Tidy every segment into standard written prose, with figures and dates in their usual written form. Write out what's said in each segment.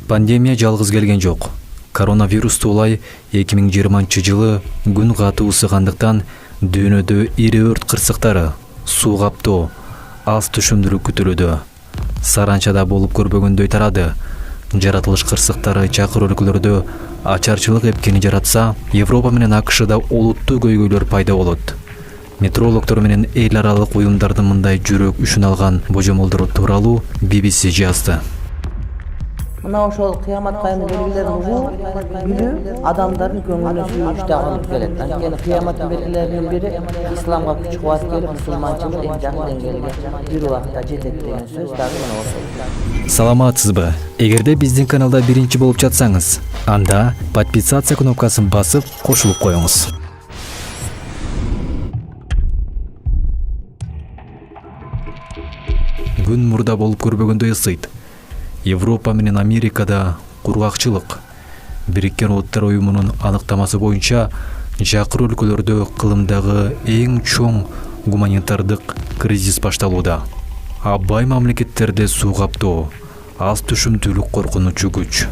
Пандемия жалгыз келген жок. Коронавирус туулай 2020-жылы күн катуу ысыгандыктан дүйнөдө ири өрт кырсыктары, суу каптоо, аз түшүмдүүлүк күтүлүүдө. Саранчада болуп көрбөгөндөй тарады. Жаратылыш кырсыктары чакыр өлкөлөрдө ачарчылык эпкени жаратса, Европа менен АКШда олуттуу көйгөйлөр пайда болот. Метеорологдор менен эл аралык уюмдардын мындай жүрөк үшүн алган божомолдору тууралуу BBC жазды. Мына ошол кыямат кайын белгилерин угуу, билүү адамдардын көңүлүнө сүйүнүчтү алып келет. Анткени кыяматтын белгилеринин бири исламга күч кубат келип, мусулманчылык эң жакын деңгээлге бир убакта жетет деген сөз дагы мына ошол. Саламатсызбы? Эгерде биздин каналда биринчи болуп жатсаңыз, анда подписаться кнопкасын басып кошулуп коюңуз. Күн мурда болуп көрбөгөндөй ысыйт. Европа менен Америкада кургакчылык. Бириккен Улуттар уюмунун аныктамасы боюнча, жакыр өлкөлөрдө кылымдагы эң чоң гуманитардык кризис башталууда. Абай мамлекеттерде суу каптоо, аз түшүмдүүлүк коркунучу күч.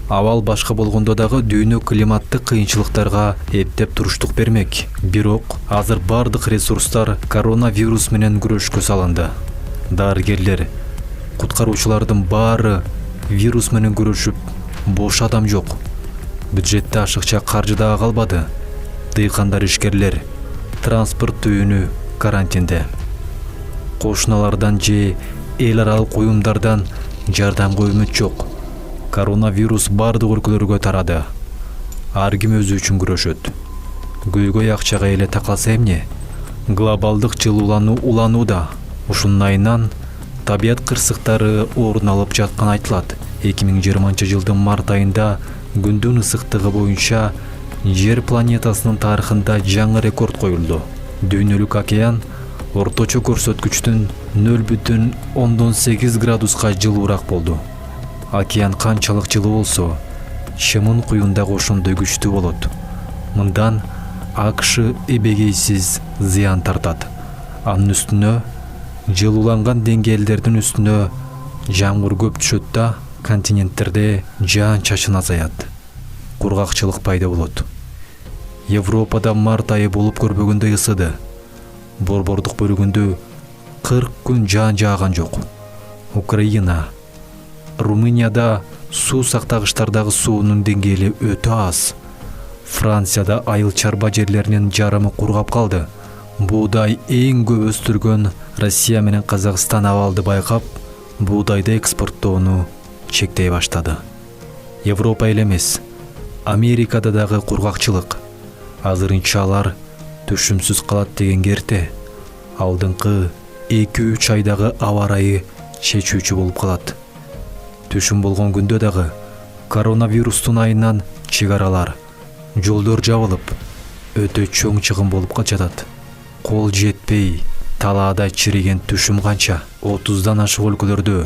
Абал башка болгондо дагы дүйнө климаттык кыйынчылыктарга эптеп туруштук бермек. Бирок азыр бардык ресурстар коронавирус менен күрөшкө салынды. Дарыгерлер, куткаруучулардын баары вирус менен күрөшүп, бош адам жок. Бюджетте ашыкча каржы дагы калбады. Дыйкандар, ишкерлер, транспорт түйүнү карантинде. Кошуналардан же эл аралык уюмдардан жардамга үмүт жок. Коронавирус бардык өлкөлөргө тарады. Ар ким өзү үчүн күрөшөт. Көйгөй акчага эле такалса эмне? Глобалдык жылуулануу уланууда. Ушунун айынан табият кырсыктары орун алып жатканы айтылат. 2020-жылдын март айында күндүн ысыктыгы боюнча Жер планетасынын тарыхында жаңы рекорд коюлду. Дүйнөлүк океан орточо көрсөткүчтүн 0,8 градуска жылуураак болду. Океан канчалык жылуу болсо, чымын куюндагы ошондой күчтүү болот. Мындан АКШ эбегейсиз зыян тартат. Анын үстүнө жылууланган деңгээлдердин үстүнө жамгыр көп түшөт да, континенттерде жаан-чачын азаят. Кургакчылык пайда болот. Европада март айы болуп көрбөгөндөй ысыды. Борбордук бөлүгүндө 40 күн жаан жааган жок. Украина, Румынияда суу сактагычтардагы суунун деңгээли өтө аз. Францияда айыл чарба жерлеринин жарымы кургап калды. Буудай эң көп өстүргөн Россия менен Казакстан абалды байкап, буудайды экспорттоону чектей баштады. Европа эле эмес, Америкада дагы кургакчылык. Азырынча алар түшүмсүз калат дегенге эрте. Алдыңкы 2-3 айдагы аба ырайы чечүүчү болуп калат. Түшүм болгон күндө дагы коронавирустун айынан чек аралар, жолдор жабылып, өтө чоң чыгым болуп жатат. Кол жетпей, талаада чириген түшүм канча? 30дан ашык өлкөлөрдө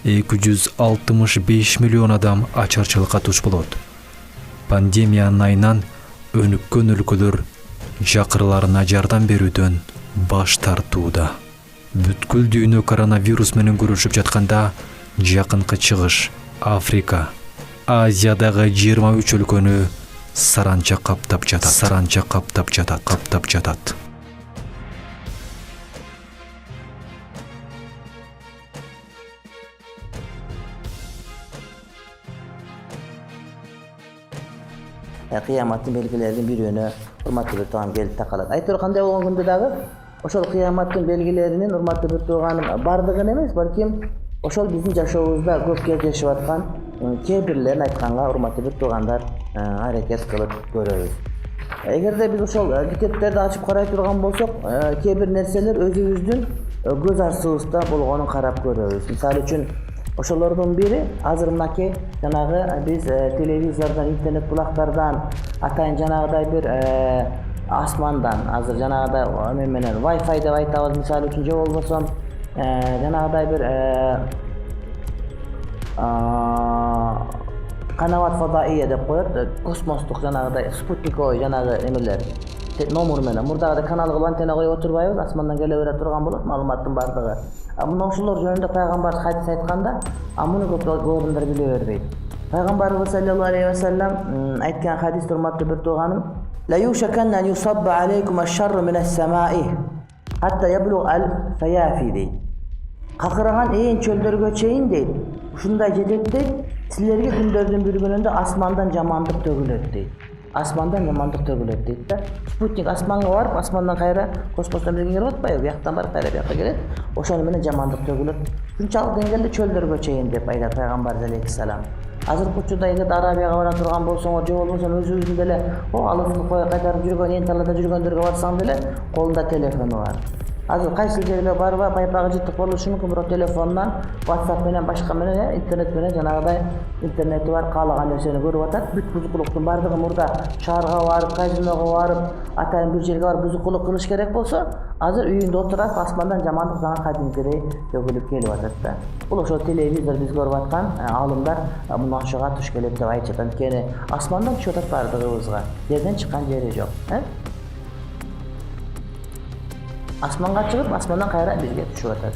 265 миллион адам ачарчылыкка туш болот. Пандемиянын айынан өнүккөн өлкөлөр жакырларына жардам берүүдөн баш тартууда. Бүткүл дүйнө коронавирус менен күрөшүп жатканда, Жакынкы Чыгыш, Африка, Азиядагы 23 өлкөнү саранча каптап жатат. Кыяматтын белгилеринин бирөөнө урматтуу bir тууган келип такалат. Айтор кандай болгон күндө дагы ошол кыяматтын белгилеринин урматтуу bir тууганым бардыгын эмес, балким ошол биздин жашообузда көп кездешип аткан кээ бирлерин айтканга урматтуу bir туугандар аракет кылып көрөбүз. Эгерде биз ошол китептерди ачып карай турган болсок, кээ бир нерселер өзүбүздүн көз арсыбызда болгонун карап көрөбүз. Мисалы үчүн ошолордун бири азыр мынакей жанагы биз телевизордон, интернет булактардан, атайын жанагыдай бир асмандан, азыр жанагыдай эме менен Wi-Fi деп айтабыз, мисалы үчүн, же болбосо жанагыдай бир канават фадаия деп коет, космостук жанагыдай спутниковый жанагы эмелер. номер менен мурдагыдай канал кылып антенна коюп отурбайбыз, асмандан келе бере турган болот маалыматтын бардыгы. Мына ошолор жөнүндө пайгамбар хадис айтканда, муну көп адамдар биле бербейт. Пайгамбарыбыз саллаллаху алейхи ва саллям айткан хадис, урматтуу бир тууганым, لا يوشكن أن يصب عليكم الشر من السماء حتى يبلغ الفيافي дейт. Какыраган ээн чөлдөргө чейин дейт. Ушундай жетет дейт. Силерге күндөрдүн бир күнүндө асмандан жамандык төгүлөт дейт. Асмандан жамандык төгүлөт дейт да. Спутник асманга барып, асмандан кайра космостон бирге келип атпайбы? Бияктан барып кайра бияка келет. Ошону менен жамандык төгүлөт. Ушунчалык деңгээлде чөлдөргө чейин деп айтат пайгамбар алейхиссалам. Азыркы учурда эгер Арабияга бара турган болсоңор, же болбосо өзүбүздүн деле алыскы кой кайтарып жүргөн, эң талаада жүргөндөргө барсаң деле колунда телефону бар. Азыр кайсы жерге барба байпагы жыттык болушу мүмкүн, бирок телефонунан WhatsApp менен башка менен интернет менен жанагыдай интернети бар, каалаган нерсени көрүп атат. Бүт бузукулуктун бардыгы мурда шаарга барып, казиного барып, атайын бир жерге барып бузукулук кылыш керек болсо, азыр үйүндө отурат, асмандан жамандык жана кадимкидей төгүлүп келип атат да. Бул ошол телевизор биз көрүп аткан алымдар мына ошого туш келет деп айтышат. Анткени асмандан түшүп атат бардыгыбызга. Жерден чыккан жери жок. Асманга чыгып, асмандан кайра бизге түшүп атат.